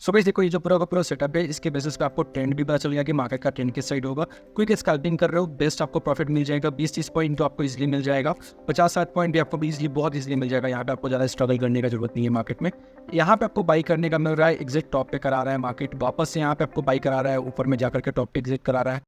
So guys देखो, ये जो पूरा का पूरा सेटअप है, इसके बेसिस पे आपको ट्रेंड भी पता चल गया कि मार्केट का ट्रेंड किस साइड होगा। क्विक स्कैल्पिंग कर रहे हो, बेस्ट आपको प्रॉफिट मिल जाएगा। 20-30 पॉइंट तो आपको इजीली मिल जाएगा। 50-60 पॉइंट भी आपको इजीली, बहुत इजीली मिल जाएगा। यहाँ पे आपको ज़्यादा स्ट्रगल करने की जरूरत नहीं है मार्केट में। यहाँ पे आपको बाई करने का मिल रहा है, एग्जिट टॉप पे करा रहा है मार्केट, वापस से यहाँ पे आपको बाई करा रहा है, ऊपर में जाकर के टॉप पे एग्जिट करा रहा है।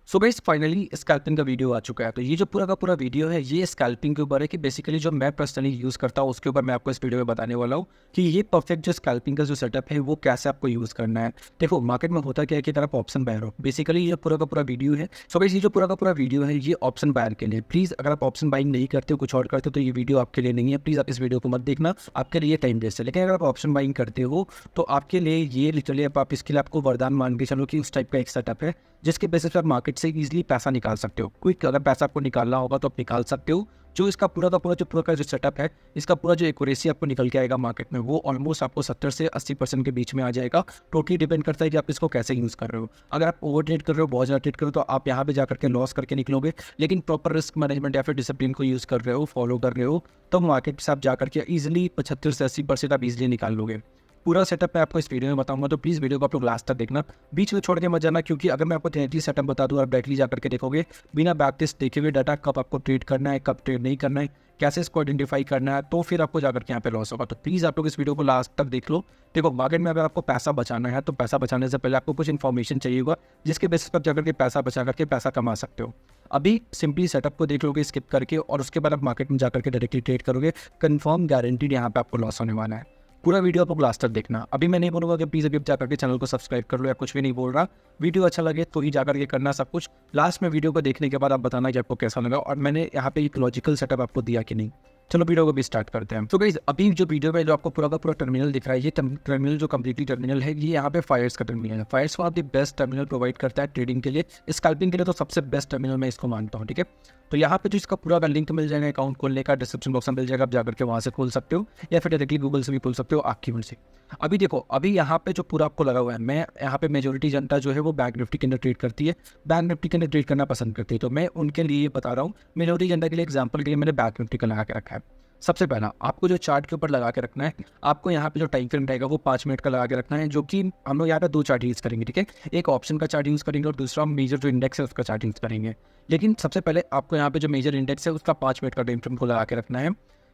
सो गाइस फाइनली स्कैल्पिंग का वीडियो आ चुका है। तो ये जो पूरा का पूरा वीडियो है, ये स्कैल्पिंग के ऊपर है कि बेसिकली जो मैं पर्सनली यूज़ करता हूँ उसके ऊपर मैं आपको इस वीडियो में बताने वाला हूँ कि ये परफेक्ट जो स्कैल्पिंग का जो सेटअप है वो कैसे आपको यूज़ करना है। देखो मार्केट में होता क्या है कि आप ऑप्शन बायर हो, बेसिकली ये पूरा का पूरा वीडियो है। सो गाइस ये जो पूरा का पूरा वीडियो है ये ऑप्शन बायर के लिए। प्लीज़ अगर आप ऑप्शन बाइंग नहीं करते हो, कुछ और करते हो, तो ये वीडियो आपके लिए नहीं है। प्लीज़ आप इस वीडियो को मत देखना, आपके लिए टाइम वेस्ट है। लेकिन अगर आप ऑप्शन बाइंग करते हो तो आपके लिए ये लिटरली आप इसके लिए आपको वरदान मान के चलो कि उस टाइप का एक सेटअप है जिसके बेसिस पर आप मार्केट से इजीली पैसा निकाल सकते हो। क्विक अगर पैसा आपको निकालना होगा तो आप निकाल सकते हो। जो इसका पूरा का जो सेटअप है, इसका पूरा जो एक्यूरेसी आपको निकल के आएगा मार्केट में, वो ऑलमोस्ट आपको 70 से 80% के बीच में आ जाएगा। टोटली डिपेंड करता है कि आप इसको कैसे यूज़ कर रहे हो। अगर आप ओवर ट्रेड कर रहे हो, बहुत ज़्यादा ट्रेड कर रहे हो, तो आप यहाँ पे जाकर के लॉस करके निकलोगे। लेकिन प्रॉपर रिस्क मैनेजमेंट या फिर डिसिप्लिन को यूज़ कर रहे हो, फॉलो कर रहे हो, तो मार्केट से आप जाकर के ईजिली 75 से 80% आप ईजिली निकाल लोगे। पूरा सेटअप मैं आपको इस वीडियो में बताऊंगा, तो प्लीज़ वीडियो को आप लोग लास्ट तक देखना, बीच में छोड़ के मत जाना। क्योंकि अगर मैं आपको डायरेक्टली सेटअप बता दूँ, आप डायरेक्टली जाकर के देखोगे बिना बैक टेस्ट देखे हुए डाटा, कब आपको ट्रेड करना है, कब ट्रेड नहीं करना है, कैसे इसको आइडेंटिफाई करना है, तो फिर आपको जाकर के यहाँ पे लॉस होगा। तो प्लीज़ आप लोग इस वीडियो को लास्ट तक देख लो। देखो मार्केट में अगर आपको पैसा बचाना है तो पैसा बचाने से पहले आपको कुछ इन्फॉर्मेशन चाहिए होगा जिसके बेसिस पर जाकर के पैसा बचा करके पैसा कमा सकते हो। अभी सिंपली सेटअप को देख लोगे स्किप करके, और उसके बाद आप मार्केट में जाकर के डायरेक्टली ट्रेड करोगे, कंफर्म गारंटीड यहाँ पे आपको लॉस होने वाला है। पूरा वीडियो आपको लास्ट तक देखना। अभी मैं नहीं बोलूँगा कि प्लीज़ अभी जाकर के चैनल को सब्सक्राइब कर लो या कुछ भी नहीं बोल रहा। वीडियो अच्छा लगे तो ही जाकर के करना सब कुछ। लास्ट में वीडियो को देखने के बाद आप बताना कि आपको कैसा लगा और मैंने यहाँ पे एक लॉजिकल सेटअप आपको दिया कि नहीं। चलो वीडियो को भी स्टार्ट करते हैं। तो गाइस अभी जो वीडियो में जो आपको पूरा का पूरा टर्मिनल दिख रहा है, ये टर्मिनल जो कम्प्लीटली टर्मिनल है, ये यहाँ पे फायर्स का टर्मिनल है। फायर्स को आप दी बेस्ट टर्मिनल प्रोवाइड करता है ट्रेडिंग के लिए, स्कैल्पिंग के लिए तो सबसे बेस्ट टर्मिनल मैं इसको मानता हूँ। ठीक है, तो यहाँ पे जो इसका पूरा का लिंक मिल जाएगा अकाउंट खोलने का, डिस्क्रिप्शन बॉक्स में मिल जाएगा, आप जाकर के वहाँ से खोल सकते हो या फिर डायरेक्टली गूगल से भी खोल सकते हो आपकी मर्जी। अभी देखो, अभी यहाँ पे जो पूरा आपको लगा हुआ है, मैं यहाँ पे मेजोरिटी जनता जो है वो बैंक निफ्टी के अंदर ट्रेड करती है, बैंक निफ्टी के अंदर ट्रेड करना पसंद करती है। तो मैं उनके लिए बता रहा हूँ, मेजोरिटी जनता के लिए एग्जाम्पल के लिए मैंने बैंक निफ्टी का लगा के रखा है। सबसे पहला आपको जो चार्ट के ऊपर लगा के रखना है, आपको यहाँ पे जो टाइम फ्रेम रहेगा वो 5 मिनट का लगा के रखना है, जो कि हम लोग यहाँ पे 2 चार्ट यूज़ करेंगे। ठीक है, एक ऑप्शन का चार्ट यूज़ करेंगे और दूसरा मेजर जो इंडेक्स है उसका चार्ट यूज़ करेंगे। लेकिन सबसे पहले आपको यहाँ पे जो मेजर इंडेक्स है उसका 5 मिनट का टाइम फ्रेम को लगा के रखना है।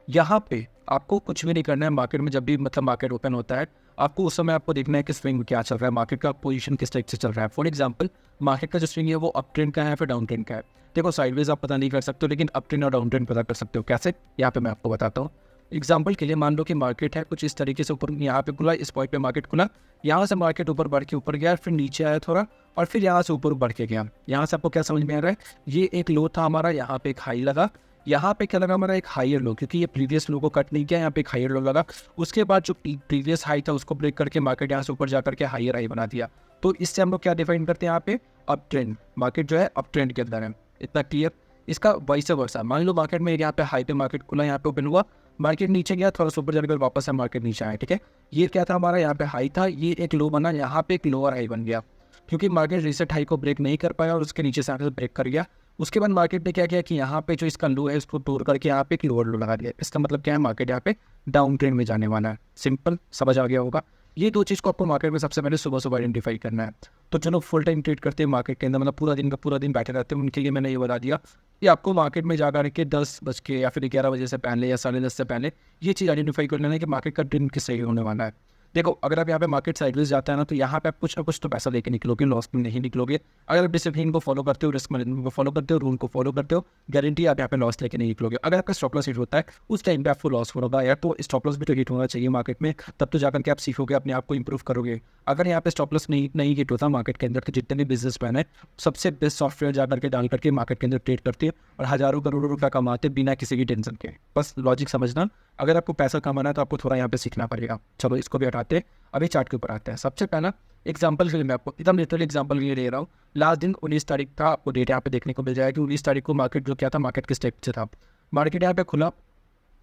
यहाँ पे आपको कुछ भी नहीं करना है। मार्केट में जब भी मतलब मार्केट ओपन होता है, आपको उस समय आपको देखना है कि स्विंग क्या चल रहा है, मार्केट का पोजीशन किस टाइप से चल रहा है। फॉर एग्जांपल, मार्केट का जो स्विंग है वो अप ट्रेंड का है या फिर डाउन ट्रेंड का है। देखो साइडवेज आप पता नहीं कर सकते हो, लेकिन अप ट्रेंड और डाउन ट्रेंड पता कर सकते हो। कैसे, यहाँ पे मैं आपको बताता हूँ। एग्जाम्पल के लिए मान लो कि मार्केट है कुछ इस तरीके से, ऊपर यहाँ पे खुला, इस पॉइंट पे मार्केट खुला, यहाँ से मार्केट ऊपर बढ़ के ऊपर गया, फिर नीचे आया थोड़ा, और फिर यहाँ से ऊपर बढ़ के गया। यहाँ से आपको क्या समझ में आ रहा है, ये एक लो था हमारा, यहाँ पे एक हाई लगा, यहाँ पे क्या लगा हमारा एक हायर लो, क्योंकि ये प्रीवियस लो को कट नहीं किया, यहाँ पे एक हायर लो लगा। उसके बाद जो प्रीवियस हाई था उसको ब्रेक करके मार्केट यहाँ से ऊपर जा करके हायर हाई बना दिया। तो इससे हम लोग क्या डिफाइन करते हैं, यहाँ पे अप ट्रेंड, मार्केट जो है अप ट्रेंड के अंदर है। इतना क्लियर। इसका वैसे वर्सा, मान लो मार्केट में यहाँ पे हाई पे मार्केट खुला, यहाँ पे ओपन हुआ, मार्केट नीचे गया, थोड़ा सा ऊपर जाकर वापस से मार्केट नीचे आया। ठीक है, ये क्या था हमारा, यहाँ पे हाई था, ये एक लो बना, यहाँ पे एक लोअर हाई बन गया, क्योंकि मार्केट रिसेट हाई को ब्रेक नहीं कर पाया और उसके नीचे से आकर ब्रेक कर गया। उसके बाद मार्केट ने क्या किया कि यहाँ पे जो इसका लो है उसको तोड़ करके यहाँ पे एक लोअर लो लगा दिया। इसका मतलब क्या है, मार्केट यहाँ पे डाउन ट्रेंड में जाने वाला है। सिंपल, समझ आ गया होगा। ये 2 चीज़ को आपको मार्केट में सबसे पहले सुबह सुबह आइडेंटिफाई करना है। तो चलो फुल टाइम ट्रेड करते हैं मार्केट के अंदर, मतलब पूरा दिन का पूरा दिन बैठे रहते हैं, उनके लिए मैंने ये बता दिया कि आपको मार्केट में जाकर के 10 बज के या फिर 11 बजे से पहले या 10:30 से पहले ये चीज़ आइडेंटिफाई कर लेना है कि मार्केट का ट्रेंड किस सही होने वाला है। देखो अगर आप यहाँ पे मार्केट साइडवेज जाता है ना, तो यहाँ पे आप कुछ ना कुछ तो पैसा लेके निकलोगे, लॉस में नहीं निकलोगे। अगर आप डिसिप्लिन को फॉलो करते हो, रिस्क मैनेजमेंट को फॉलो करते हो, रूल को फॉलो करते हो, गारंटी आप यहाँ पे लॉस लेके नहीं निकलोगे। अगर आपका स्टॉप लॉस हिट होता है उस टाइम पे आपको लॉस होगा यार, तो स्टॉप लॉस भी तो हिट होना चाहिए मार्केट में, तब तो जाकर के आप सीखोगे, अपने आप को इंप्रूव करोगे। अगर यहाँ पे स्टॉप लॉस नहीं हिट होता मार्केट के अंदर, तो जितने भी बिजनेस मैन है सबसे बेस्ट सॉफ्टवेयर जाकर के डाल करके मार्केट के अंदर ट्रेड करते हैं और हज़ारों करोड़ों रुपया कमाते बिना किसी की टेंशन के। बस लॉजिक समझना, अगर आपको पैसा कमाना है तो आपको थोड़ा यहाँ पे सीखना पड़ेगा। चलो इसको भी हटाते हैं, अभी चार्ट के ऊपर आते हैं। सबसे पहला एग्जांपल के लिए मैं आपको एकदम लिटरली एग्जांपल के लिए दे रहा हूँ। लास्ट दिन 19 तारीख था, आपको डेट यहाँ पे देखने को मिल जाएगा कि 19 तारीख को मार्केट जो क्या था, मार्केट किस टाइप से था। मार्केट यहाँ पे खुला,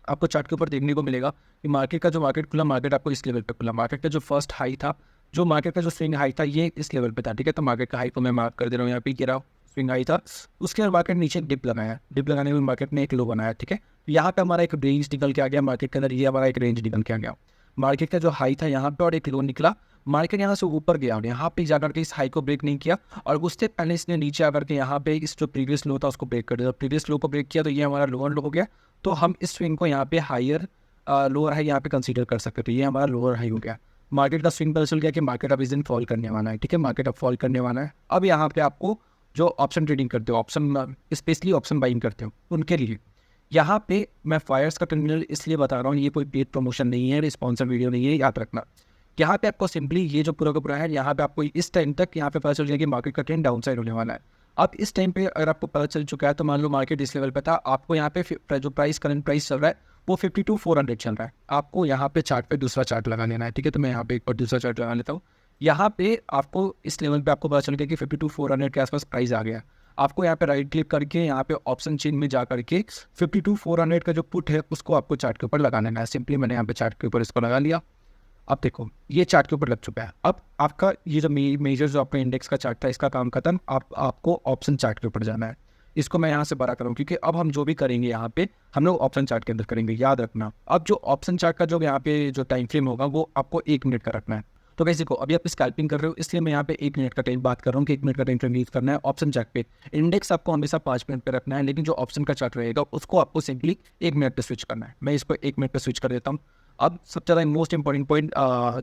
आपको चार्ट के ऊपर देखने को मिलेगा कि मार्केट का जो मार्केट खुला, मार्केट आपको इस लेवल पे खुला। मार्केट का जो फर्स्ट हाई था, जो मार्केट का जो स्विंग हाई था, ये इस लेवल पे था। ठीक है, तो मार्केट का हाई को मैं मार्क कर दे रहा हूँ यहाँ पे, गिरा स्विंग हाई था। उसके बाद मार्केट नीचे डिप लगाया, डिप लगाने में मार्केट ने एक लो बनाया। ठीक है, यहाँ पे हमारा एक रेंज निकल के आ गया मार्केट के अंदर, ये हमारा एक रेंज निकल के आ गया। मार्केट का जो हाई था यहाँ पे और एक लो निकला, मार्केट यहाँ से ऊपर गया और यहाँ पे जाकर के इस हाई को ब्रेक नहीं किया और उससे पहले इसने नीचे आकर के यहाँ पे इस जो प्रीवियस लो था उसको ब्रेक कर दिया। प्रीवियस लो को ब्रेक किया तो ये हमारा लोअर लो हो गया, तो हम इस स्विंग को यहाँ पे हायर लोअर हाई यहाँ पे कंसीडर कर सकते थे। ये हमारा लोअर हाई हो गया। मार्केट का स्विंग पता चल गया कि मार्केट अब इस दिन फॉल करने वाला है, ठीक है, मार्केट अब फॉल करने वाला है। अब यहाँ पे आपको जो ऑप्शन ट्रेडिंग करते हो, ऑप्शन स्पेशली ऑप्शन बाइंग करते हो, उनके लिए यहाँ पे मैं फायर्स का टर्मिनल इसलिए बता रहा हूँ, ये कोई पेड प्रमोशन नहीं है, स्पॉन्सर वीडियो नहीं है, याद रखना। यहाँ पे आपको सिंपली ये जो पूरा का पूरा है, यहाँ पे आपको इस टाइम तक यहाँ पे पता चल गया कि मार्केट का ट्रेंड डाउन साइड होने वाला है। अब इस टाइम पे अगर आपको पता चल चुका है तो मान लो मार्केट इस लेवल पे था, आपको यहाँ पे जो प्राइस करंट प्राइस चल रहा है वो 52,400 चल रहा है। आपको यहाँ पे चार्ट पे दूसरा चार्ट लगा लेना है, ठीक है। तो मैं यहाँ पे एक बार दूसरा चार्ट लगा लेता हूँ। यहाँ पे आपको इस लेवल पे आपको पता चल गया कि 52,400 के आसपास प्राइस आ गया। आपको यहाँ पे राइट क्लिक करके यहाँ पे ऑप्शन चेन में जा करके 52,400 का जो पुट है उसको आपको चार्ट के ऊपर लगा लेना है। सिंपली मैंने यहाँ पे चार्ट के ऊपर इसको लगा लिया। अब देखो ये चार्ट के ऊपर लग चुका है। अब आपका ये जो मेजर जो आपका इंडेक्स का चार्ट था इसका काम खत्म। आपको ऑप्शन चार्ट के ऊपर जाना है। इसको मैं यहाँ से बड़ा करूँ क्योंकि अब हम जो भी करेंगे यहाँ पे हम लोग ऑप्शन चार्ट के अंदर करेंगे, याद रखना। अब जो ऑप्शन चार्ट का जो यहाँ पे जो टाइम फ्रेम होगा वो आपको 1 मिनट का रखना है। तो कैसे को अभी आप स्कैल्पिंग कर रहे हो इसलिए मैं यहाँ पे 1 मिनट का टाइम बात कर रहा हूँ कि 1 मिनट का टाइम फ्रेम यूज करना है ऑप्शन चार्ट पे। इंडेक्स आपको हमेशा 5 मिनट पे रखना है, लेकिन जो ऑप्शन का चार्ट रहेगा उसको आपको सिंपली 1 मिनट पे स्विच करना है। मैं इसको 1 मिनट पे स्विच कर देता हूँ। अब सबसे ज़्यादा मोस्ट इंपॉर्टेंट पॉइंट,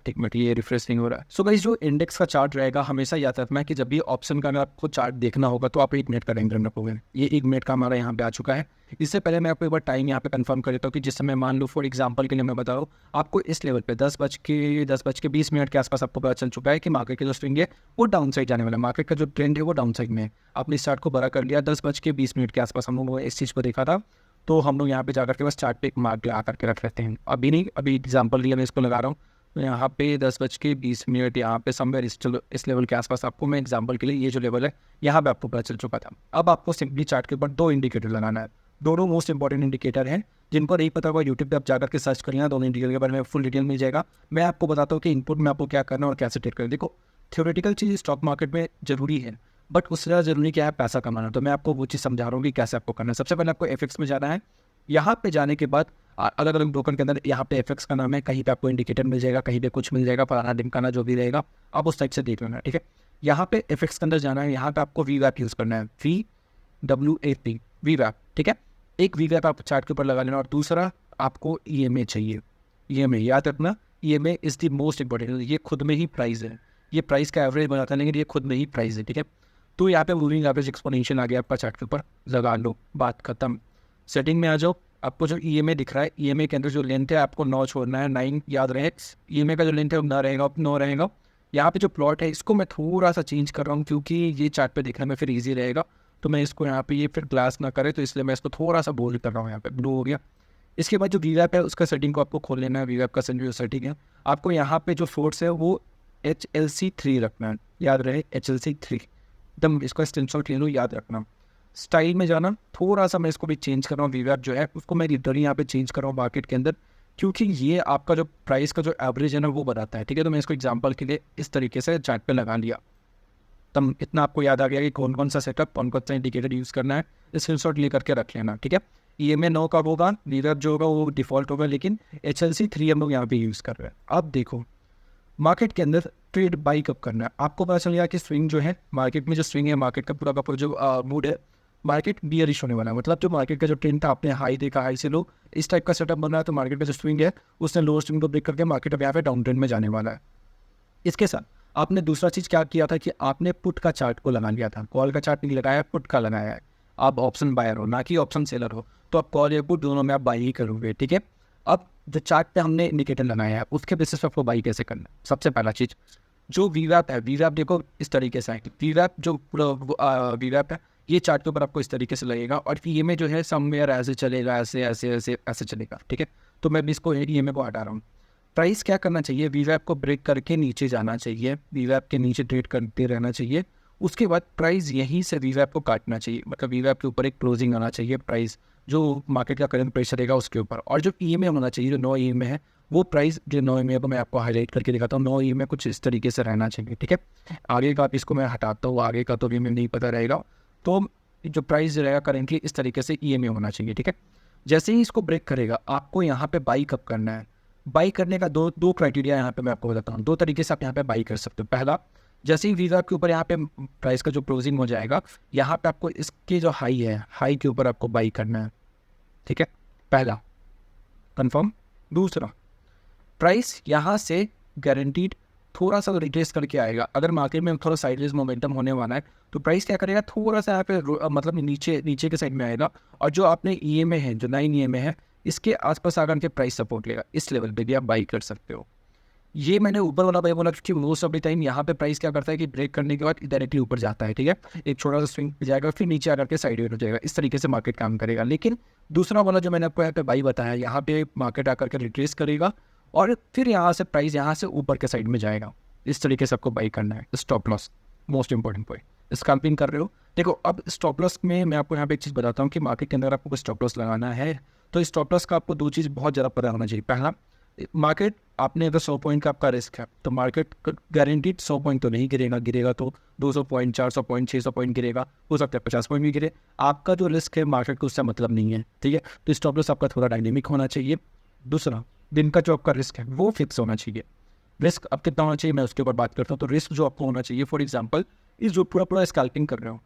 एक मिनट ये रिफ्रेश नहीं हो रहा है। सो गाइस जो इंडेक्स का चार्ट रहेगा हमेशा याद रखना है कि जब भी ऑप्शन का अगर आपको चार्ट देखना होगा तो आप 1 मिनट का टाइम फ्रेम रखोगे। ये 1 मिनट का हमारा यहाँ पे आ चुका है। इससे पहले मैं आपको एक बार टाइम यहाँ पे कंफर्म कर देता हूँ कि जिस समय मान लो फॉर एग्जांपल के लिए मैं बता रहा हूँ आपको इस लेवल पे 10:20 के आसपास आपको पता चल चुका है कि मार्केट के जो स्विंग है वो डाउन साइड जाने वाला है। मार्केट का जो ट्रेंड है वो डाउन साइड में है। आपने इस चार्ट को बड़ा कर लिया। 10:20 के आसपास हम लोगों ने इस चीज़ को देखा था, तो हम लोग यहाँ पे जाकर के बस चार्ट पे एक मार्क लगा करके रख लेते हैं। अभी नहीं, अभी एग्जांपल लिया मैं इसको लगा रहा हूँ। तो यहाँ पे 10:20 यहाँ पे समवेयर इस लेवल के आसपास आपको मैं एग्जांपल के लिए ये जो लेवल है यहाँ पे आपको पता चल चुका था। अब आपको सिंपली चार्ट के ऊपर 2 इंडिकेटर लगाना है। दोनों मोस्ट इंपॉर्टेंट इंडिकेटर हैं। जिनको नहीं पता होगा यूट्यूब पे आप जाकर के सर्च कर लेना, दोनों इंडिकेटर के बारे में फुल डिटेल मिल जाएगा। मैं आपको बताता हूँ कि इनपुट में आपको क्या करना है और कैसे ट्रेड करना है। देखो थ्योरेटिकल चीज़ स्टॉक मार्केट में जरूरी है, बट उससे ज़्यादा जरूरी क्या है, पैसा कमाना। तो मैं आपको वो चीज़ समझा रहा हूँ कि कैसे आपको करना है। सबसे पहले आपको एफएक्स में जाना है। यहाँ पे जाने के बाद अलग अलग ब्रोकर के अंदर यहाँ पे एफएक्स का नाम है, कहीं पे आपको इंडिकेटर मिल जाएगा, कहीं पे कुछ मिल जाएगा, फलाना ढिमकाना जो भी रहेगा आप उस टाइप से देख लेना, ठीक है। यहाँ पे एफएक्स के अंदर जाना है। यहाँ पे आपको VWAP यूज़ करना है, VWAP, VWAP, ठीक है। एक VWAP आप चार्ट के ऊपर लगा लेना और दूसरा आपको EMA चाहिए। EMA याद रखना, EMA is the most important. ये खुद में ही प्राइस है, ये प्राइस का एवरेज बनाता है, लेकिन ये खुद में ही प्राइस है, ठीक है। तो यहाँ पे मूविंग एवरेज एक्सपोनेंशियल आ गया आपका चार्ट के ऊपर, लगा लो, बात खत्म। सेटिंग में आ जाओ। आपको जो EMA दिख रहा है, EMA के अंदर जो लेंथ है आपको 9 छोड़ना है, 9 याद रहे। EMA का जो लेंथ है वो 9 रहेगा, 9 रहेगा। यहाँ पे जो प्लॉट है इसको मैं थोड़ा सा चेंज कर रहा हूँ क्योंकि ये चार्ट पे दिखने में फिर ईजी रहेगा। तो मैं इसको यहाँ पे ये फिर ग्लास ना करे, तो इसलिए मैं इसको थोड़ा सा बोल्ड कर रहा हूँ। यहाँ पे ब्लू हो गया। इसके बाद जो VWAP है उसका सेटिंग को आपको खोल लेना है। VWAP का जो सेटिंग है आपको यहाँ पे जो सोर्स है वो HLC3 रखना है, याद रहे HLC3 एकदम। इसका स्क्रीनशॉट ले लो, याद रखना। स्टाइल में जाना, थोड़ा सा मैं इसको भी चेंज कर रहा हूँ। VWAP जो है उसको मैं लिटरली यहाँ पे चेंज कर रहा हूँ मार्केट के अंदर, क्योंकि ये आपका जो प्राइस का जो एवरेज है ना वो बताता है, ठीक है। तो मैं इसको एग्जांपल के लिए इस तरीके से चार्ट पे लगा लिया। तब इतना आपको याद आ गया कि कौन कौन सा सेटअप, कौन कौन सा इंडिकेटर यूज़ करना है। स्क्रीनशॉट ले करके रख लेना, ठीक है। EMA 9 का होगा, VWAP जो होगा वो डिफॉल्ट होगा, लेकिन HLC3 हम लोग यहाँ पे यूज़ कर रहे हैं। अब देखो मार्केट के अंदर ट्रेड बाई कब करना है। आपको पता चल गया कि स्विंग जो है मार्केट में, जो स्विंग है मार्केट का पूरा जो मूड है, मार्केट बियरिश होने वाला है। मतलब जो मार्केट का जो ट्रेंड था, आपने हाई देखा, हाई से लो, इस टाइप का सेटअप बन रहा है। तो मार्केट का जो स्विंग है उसने लोअर स्विंग को ब्रेक करके मार्केट अब यहाँ पे डाउन ट्रेंड में जाने वाला है। इसके साथ आपने दूसरा चीज़ क्या किया था कि आपने पुट का चार्ट को लगा लिया था। कॉल का चार्ट नहीं लगाया, पुट का लगाया है। आप ऑप्शन बायर हो ना कि ऑप्शन सेलर हो, तो आप कॉल या पुट दोनों में आप बाई ही करोगे, ठीक है। अब जो चार्ट पे हमने इंडिकेटर लगाया है उसके बेसिस पे आपको बाई कैसे करना है। सबसे पहला चीज़ जो VWAP है, VWAP देखो इस तरीके से है। VWAP जो पूरा VWAP है ये चार्ट के ऊपर आपको इस तरीके से लगेगा, और EMA जो है समवेयर ऐसे चलेगा, ऐसे ऐसे ऐसे ऐसे चलेगा, ठीक है। तो मैं भी इसको EMA को हटा रहा हूँ। प्राइस क्या करना चाहिए, VWAP को ब्रेक करके नीचे जाना चाहिए, VWAP के नीचे ट्रेड करते रहना चाहिए। उसके बाद प्राइस यहीं से VWAP को काटना चाहिए, मतलब VWAP के ऊपर एक क्लोजिंग आना चाहिए प्राइस जो मार्केट का करंट प्रेशर रहेगा उसके ऊपर। और जो EMA होना चाहिए, जो 9 EMA है, वो प्राइस जो 9 EMA को मैं आपको हाईलाइट करके दिखाता हूँ। 9 EMA कुछ इस तरीके से रहना चाहिए, ठीक है। आगे का इसको मैं हटाता हूँ, आगे का तो भी मैं नहीं पता रहेगा। तो जो प्राइस रहेगा करेंटली इस तरीके से EMA होना चाहिए, ठीक है। जैसे ही इसको ब्रेक करेगा आपको यहाँ पे बाई कब करना है, बाई करने का दो क्राइटेरिया यहाँ पे मैं आपको बताता हूँ। 2 तरीके से आप यहाँ पे बाई कर सकते हो। पहला, जैसे ही वीवैप के ऊपर यहाँ पे प्राइस का जो क्लोजिंग हो जाएगा, यहाँ पे आपको इसके जो हाई है, हाई के ऊपर आपको बाई करना है, ठीक है, पहला कंफर्म। दूसरा, प्राइस यहाँ से गारंटीड थोड़ा सा रिट्रेस करके आएगा। अगर मार्केट में थोड़ा साइडवेज मोमेंटम होने वाला है तो प्राइस क्या करेगा, थोड़ा सा यहाँ पे मतलब नीचे के साइड में आएगा, और जो आपने EMA है, जो 9 EMA है, इसके आसपास आकर के प्राइस सपोर्ट लेगा। इस लेवल पे भी आप बाई कर सकते हो। ये मैंने ऊपर वाला बाई बोला क्योंकि मोस्ट ऑफ द टाइम यहाँ पे प्राइस क्या करता है कि ब्रेक करने के बाद डायरेक्टली ऊपर जाता है, ठीक है, एक छोटा सा स्विंग जाएगा, फिर नीचे आकर के साइड हो जाएगा। इस तरीके से मार्केट काम करेगा। लेकिन दूसरा वाला जो मैंने आपको यहाँ पे बाई बताया, यहाँ पे मार्केट आकर के रिट्रेस करेगा और फिर यहाँ से प्राइस यहाँ से ऊपर के साइड में जाएगा। इस तरीके से आपको बाई करना है। Stop loss most important point. Scalping कर रहे हो, देखो अब स्टॉप लॉस में मैं आपको यहाँ पे एक चीज़ बताता हूँ कि मार्केट के अंदर आपको स्टॉप लॉस लगाना है तो स्टॉप लॉस का आपको 2 चीज़ बहुत ज़्यादा पता होना चाहिए। पहला, मार्केट आपने अगर 100 पॉइंट का आपका रिस्क है तो मार्केट गारंटीड 100 पॉइंट तो नहीं गिरेगा, गिरेगा तो 200 पॉइंट, 400 पॉइंट, 600 पॉइंट गिरेगा, हो सकता है 50 पॉइंट भी गिरे। आपका जो रिस्क है मार्केट को उससे मतलब नहीं है, ठीक है। तो स्टॉप लॉस आपका थोड़ा डायनेमिक होना चाहिए। दूसरा, दिन का जो आपका रिस्क है वो फिक्स होना चाहिए। रिस्क अब कितना होना चाहिए मैं उसके ऊपर बात करता हूँ। तो रिस्क जो आपको होना चाहिए, फॉर एग्जांपल इस जो पूरा स्कैल्पिंग कर रहे हो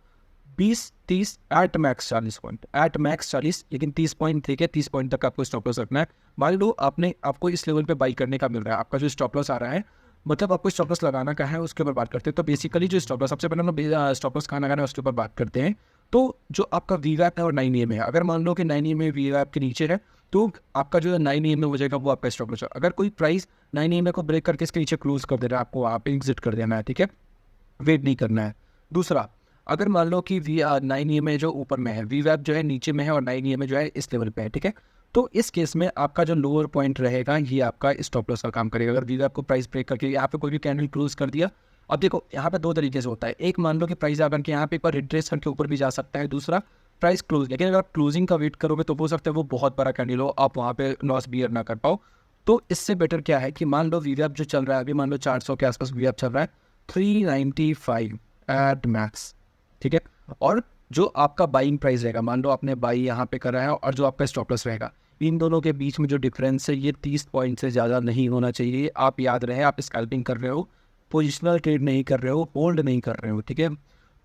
20-30 at max 40 point, at max 40, लेकिन 30 पॉइंट, ठीक है, 30 पॉइंट तक आपको स्टॉप लॉस रखना है। मान लो आपको इस लेवल पे बाई करने का मिल रहा है, आपका जो स्टॉप लॉस आ रहा है, मतलब आपको स्टॉप लॉस लगाना का है, उसके ऊपर बात करते हैं। तो बेसिकली जो स्टॉप लॉस, सबसे पहले हम स्टॉप लॉस कहाँ लगाना है उसके ऊपर बात करते हैं। तो जो आपका वीवैप है और 9 EMA है, अगर मान लो कि 9 EMA वीवैप के नीचे है तो आपका जो 9 EMA हो जाएगा वो आपका स्टॉप लॉस है। अगर कोई प्राइस 9 EMA को ब्रेक करके इसके नीचे क्लोज कर दे रहा है, आपको वहाँ पे एग्जिट कर देना है, ठीक है, वेट नहीं करना है। दूसरा, अगर मान लो कि 9 EMA जो ऊपर में है, वीवैप जो है नीचे में है और 9 EMA जो है इस लेवल पे है, ठीक है, तो इस केस में आपका जो लोअर पॉइंट रहेगा ये आपका स्टॉप लॉस का काम करेगा। अगर वीवैप को प्राइस ब्रेक करके यहाँ पे कोई भी कैंडल क्लोज कर दिया, अब देखो यहाँ पे 2 तरीके से होता है। एक, मान लो कि प्राइस आकर के यहाँ पे एक बार रिट्रेस करके ऊपर भी जा सकता है। दूसरा, प्राइस क्लोज, लेकिन अगर आप क्लोजिंग का वेट करोगे तो हो सकता है वो बहुत बड़ा कैंडल हो, आप वहाँ पे लॉस बियर ना कर पाओ। तो इससे बेटर क्या है कि मान लो वीवैप जो चल रहा है अभी, मान लो 400 के आसपास वीवैप चल रहा है, 395 एट मैक्स, ठीक है, और जो आपका बाइंग प्राइस रहेगा, मान लो आपने बाई यहाँ पे करा है और जो आपका स्टॉप लॉस रहेगा, इन दोनों के बीच में जो डिफरेंस है ये 30 पॉइंट से ज़्यादा नहीं होना चाहिए। आप याद रहे, आप स्कैल्पिंग कर रहे हो, पोजिशनल ट्रेड नहीं कर रहे हो, होल्ड नहीं कर रहे हो, ठीक है।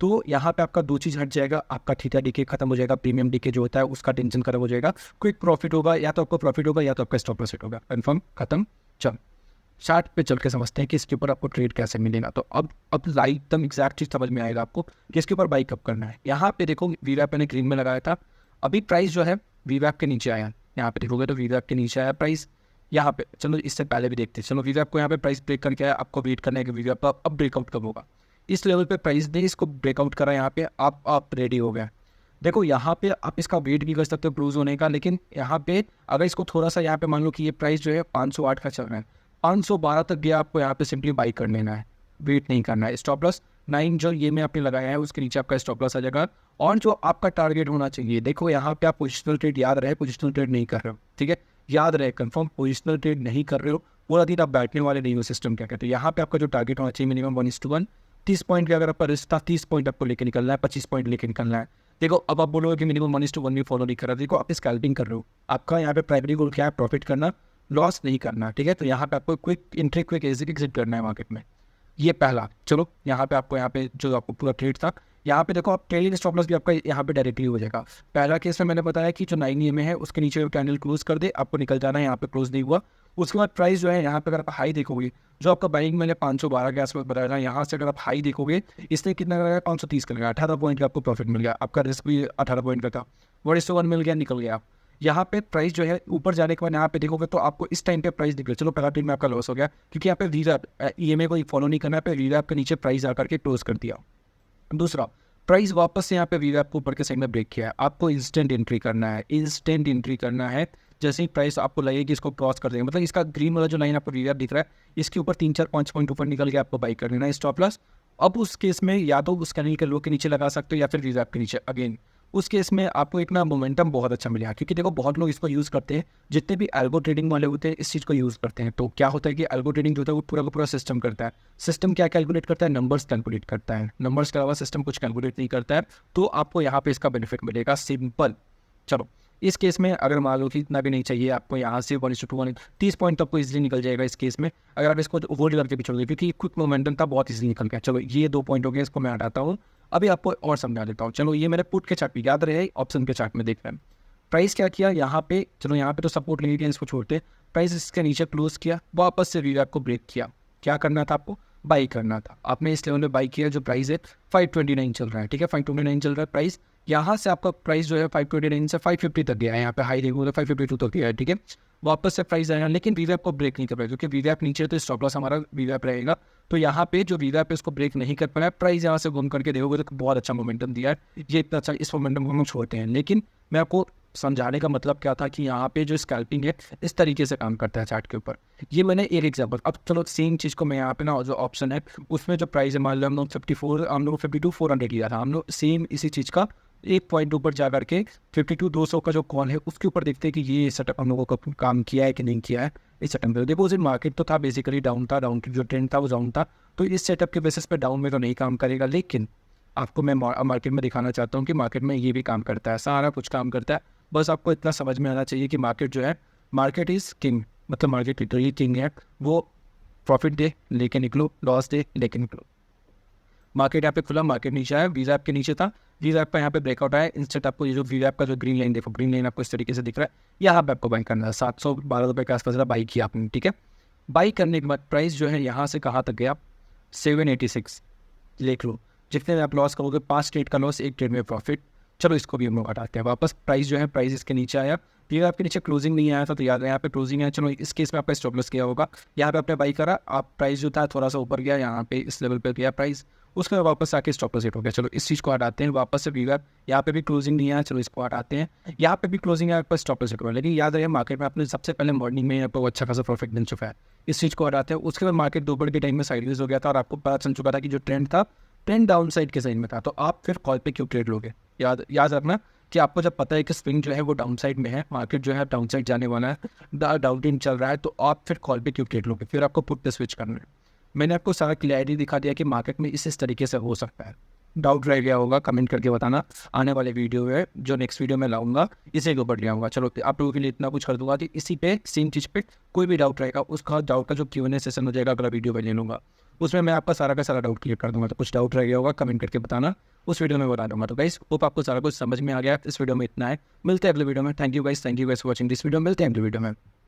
तो यहाँ पे आपका 2 चीज़ हट जाएगा, आपका थीटा डीके खत्म हो जाएगा, प्रीमियम डीके जो होता है उसका टेंशन खत्म हो जाएगा, क्विक प्रॉफिट होगा, या तो आपको प्रॉफिट होगा या तो आपका स्टॉप लॉस होगा, कन्फर्म, खत्म। चल चार्ट पे चल के समझते हैं कि इसके ऊपर आपको ट्रेड कैसे मिलेगा। तो अब एकदम एग्जैक्ट चीज़ समझ में आएगा आपको कि इसके ऊपर बाई कब करना है। यहाँ पे देखो वीवैप मैंने ग्रीन में लगाया था, अभी प्राइस जो है वीवैप के नीचे आया, यहाँ पे देखोगे तो वीवैप के नीचे आया प्राइस। यहाँ पे चलो इससे पहले भी देखते हैं, चलो वीवैप को यहाँ पे प्राइस ब्रेक करके आया, आपको वेट करना है कि वीवैप अब ब्रेकआउट कब होगा। इस लेवल पे प्राइस ने इसको ब्रेकआउट करा, यहाँ पे आप रेडी हो गए। देखो यहाँ पे आप इसका वेट भी कर सकते हो क्लोज होने का, लेकिन यहाँ पे अगर इसको थोड़ा सा यहाँ पे मान लो कि ये प्राइस जो है 508 का चल रहा है, 512 तक गया, आपको यहाँ पे सिंपली बाई कर लेना है, वेट नहीं करना है। स्टॉप लॉस 9 जो ये में आपने लगाया है उसके नीचे आपका स्टॉप लॉस आ जाएगा, और जो आपका टारगेट होना चाहिए, देखो यहाँ पे आप पोजिशनल ट्रेड, याद रहे पोजिशनल ट्रेड नहीं कर रहे हो, ठीक है, याद रहे कंफर्म पोजिशनल ट्रेड नहीं कर रहे हो, पूरा दिन आप बैठने वाले नहीं हो। सिस्टम क्या कहते हैं, यहाँ पे आपका जो टारगेट होना चाहिए मिनिमम 1:1, 30 पॉइंट का अगर आपका रिस्क था 30 पॉइंट आपको लेके निकलना है, 25 पॉइंट लेके निकलना है। देखो अब आप बोलोगे कि मिनिमम 1:1 भी फॉलो नहीं कर रहा, देखो आप स्कैल्पिंग कर रहे हो, आपका यहाँ पे प्राइमरी गोल क्या है, प्रॉफिट करना, लॉस नहीं करना, ठीक है। तो यहाँ पे आपको क्विक एंट्री, क्विक एग्जिट करना है मार्केट में, ये पहला। चलो यहाँ पे आपको, यहाँ पे जो आपको पूरा ट्रेड था, यहाँ पे देखो आप ट्रेलिंग स्टॉप लॉस भी आपका यहाँ पे डायरेक्टली हो जाएगा। पहला केस में मैंने बताया कि जो 9 EMA है उसके नीचे कैंडल क्लोज कर दे, आपको निकल जाना है, यहाँ पे क्लोज नहीं हुआ। उसके बाद प्राइस जो है यहाँ पे अगर आप हाई देखोगे, जो आपका बाइंग मैंने 512 के आसपास बताया था, यहाँ से अगर आप हाई देखोगे इसने कितना लगाया, 530 का लगाया, 18 पॉइंट का आपको प्रॉफिट मिल गया, आपका रिस्क भी 18 पॉइंट का था, 1:1 मिल गया, निकल गया। यहाँ पे प्राइस जो है ऊपर जाने के बाद यहाँ पे देखोगे तो आपको इस टाइम पे प्राइस निकले, चलो पहला ट्रेड में आपका लॉस हो गया क्योंकि यहाँ पे वीवैप EMA को फॉलो नहीं करना है, पे वीवैप के नीचे प्राइस आकर के क्लोज कर दिया। दूसरा, प्राइस वापस से यहाँ पे वीवैप को ऊपर के साइड में ब्रेक किया है, आपको इंस्टेंट एंट्री करना है, इंस्टेंट एंट्री करना है। जैसे ही प्राइस आपको लगे कि इसको क्रॉस कर देंगे, मतलब इसका ग्रीन वाला जो लाइन आपको वीवैप दिख रहा है इसके ऊपर 3-4-5 पॉइंट ऊपर निकल के आपको बाई कर लेना है स्टॉप लॉस। अब उस केस में या तो उस कैंडल के लो के नीचे लगा सकते हो या फिर वीवैप के नीचे, अगेन उस केस में आपको एक ना मोमेंटम बहुत अच्छा मिलेगा, क्योंकि देखो बहुत लोग इसको यूज़ करते हैं, जितने भी एल्गो ट्रेडिंग वाले होते हैं इस चीज़ को यूज़ करते हैं। तो क्या होता है कि एल्गो ट्रेडिंग जो होता है वो पूरा का पूरा सिस्टम करता है। सिस्टम क्या कैलकुलेट करता है, नंबर्स कैलकुलेट करता है, नंबर्स के अलावा सिस्टम कुछ कैलकुलेट नहीं करता है। तो आपको यहाँ पे इसका बेनिफिट मिलेगा, सिंपल। चलो इस केस में अगर मान लो कि इतना भी नहीं चाहिए आपको, यहाँ से 1:2 30 पॉइंट तो आपको इजीली निकल जाएगा इस केस में, अगर आप इसको होल्ड करके भी छोड़, क्योंकि क्विक मोमेंटम था बहुत इजीली निकल गया। चलो ये 2 पॉइंट हो गए, इसको मैं हटाता हूँ। अभी आपको और समझा देता हूँ। चलो ये मैंने पुट के चार्ट पे याद रहे, ऑप्शन के चार्ट में देख रहे हैं प्राइस क्या किया यहाँ पे। चलो यहाँ पे तो सपोर्ट ले लिया, इसको छोड़ते, प्राइस इसके नीचे क्लोज किया, वापस से वीवैप को ब्रेक किया। क्या करना था आपको, बाई करना था। आपने इस लेवल में बाई किया, जो प्राइस है 529 चल रहा है, ठीक है 529 चल रहा है प्राइस। यहाँ से आपका प्राइस जो है 529 से 550 तक गया है, यहाँ पे हाई देखो तो 552 तक गया है, ठीक है। वापस से प्राइस आया, लेकिन वीवैप को ब्रेक नहीं कर पाया, क्योंकि वीवैप नीचे तो स्टॉप लॉस हमारा वीवैप रहेगा। तो यहाँ पे जो वीवैप है इसको ब्रेक नहीं कर पाया, प्राइस यहाँ से घूम करके देखोगे तो बहुत अच्छा मोमेंटम दिया है। ये इतना अच्छा, इस मोमेंटम को हम छोड़ते हैं। लेकिन मैं आपको समझाने का मतलब क्या था कि यहाँ पे जो स्कैल्पिंग है इस तरीके से काम करता है चार्ट के ऊपर। ये मैंने एक एग्जांपल। अब चलो सेम चीज़ को मैं यहाँ पे ना, जो ऑप्शन है उसमें जो प्राइस है, मान लो हम लोग 54, हम लोग 52 400 लिया था, हम लोग सेम इसी चीज़ का एक पॉइंट ऊपर जा करके 52 200 का जो कॉल है उसके ऊपर देखते हैं कि ये सेटअप हम लोगों को काम किया है कि नहीं किया है। इस सेटअप में देखो, उस दिन मार्केट तो था बेसिकली डाउन था, डाउन जो ट्रेंड था वो डाउन था, तो इस सेटअप के बेसिस पे डाउन में तो नहीं काम करेगा। लेकिन आपको मैं मार्केट में दिखाना चाहता हूँ कि मार्केट में ये भी काम करता है, सारा कुछ काम करता है। बस आपको इतना समझ में आना चाहिए कि मार्केट जो है, मार्केट इज़ किंग, मतलब मार्केट लिटरली किंग है। वो प्रॉफिट दे लेके निकलो, लॉस दे लेके निकलो। मार्केट यहाँ पे खुला, मार्केट नीचे आया, वीज़ैप के नीचे था, वीज़ैप का यहाँ पे ब्रेकआउट आया। इंस्टेंट आपको ये जो वीज़ैप का जो ग्रीन लाइन देखो, ग्रीन लाइन आपको इस तरीके से दिख रहा है, यहाँ पे आपको बाई करना है। 712 रुपये के आसपास बाई किया आपने, ठीक है। बाई करने के बाद प्राइस जो है यहाँ से कहाँ तक गया, 786 देख लो। जितने में आप लॉस करोगे, 5 ट्रेड का लॉस, 1 ट्रेड में प्रॉफिट। चलो इसको भी हम लोग हटाते हैं। वापस प्राइस जो है, प्राइस इसके नीचे आया, फिर आपके नीचे क्लोजिंग नहीं आया था, तो याद है यहाँ पे क्लोजिंग है। चलो इस केस में आपका स्टॉप लॉस किया होगा, यहाँ पे आपने बाई करा, आप प्राइस जो था थोड़ा सा ऊपर गया, यहाँ पे इस लेवल पे गया प्राइस, उसके बाद वापस आके स्टॉप लॉस हिट हो गया। चलो इस चीज़ को हटाते हैं। वापस से वीवर यहाँ पे भी क्लोजिंग नहीं आया, चलो इसको हटाते हैं। यहाँ पे भी क्लोजिंग आया, पर स्टॉप लॉस हिट हुआ। लेकिन याद रहे मार्केट में आपने सबसे पहले मॉर्निंग में आपको अच्छा खासा प्रॉफिट मिल चुका है। इस चीज़ को हटाते हैं। उसके बाद मार्केट दोपहर के टाइम में साइडवेज हो गया था, और आपको पता चल चुका था कि जो ट्रेंड था, ट्रेंड डाउन साइड के साइड में था। तो आप फिर कॉल पे क्यों ट्रेड लोगे, याद रखना कि आपको जब पता है कि स्विंग जो है वो डाउन साइड में है, मार्केट जो है डाउन साइड जाने वाला है, डाउन ट्रेंड चल रहा है, तो आप फिर कॉल पे क्यों ट्रेड लोगे, फिर आपको पुट पे स्विच करना है। मैंने आपको सारा क्लैरिटी दिखा दिया कि मार्केट में इस तरीके से हो सकता है। डाउट रह गया होगा कमेंट करके बताना, आने वाले वीडियो है जो नेक्स्ट वीडियो में लाऊंगा इसी के ऊपर ले आऊँगा। चलो आप लोगों के लिए इतना कुछ कर दूंगा कि इसी पे सेम चीज़ पे कोई भी डाउट रहेगा, उसका डाउट का जो Q&A सेशन हो जाएगा अगला वीडियो में ले लूँगा, उसमें मैं आपका सारा का सारा डाउट क्लियर कर दूंगा। तो कुछ डाउट रह गया होगा कमेंट करके बताना, उस वीडियो में बता दूंगा। तो गाइस होप आपको सारा कुछ समझ में आ गया। इस वीडियो में इतना है, मिलते हैं अगले वीडियो में। Thank you guys for watching this video, मिलते हैं अगले वीडियो में।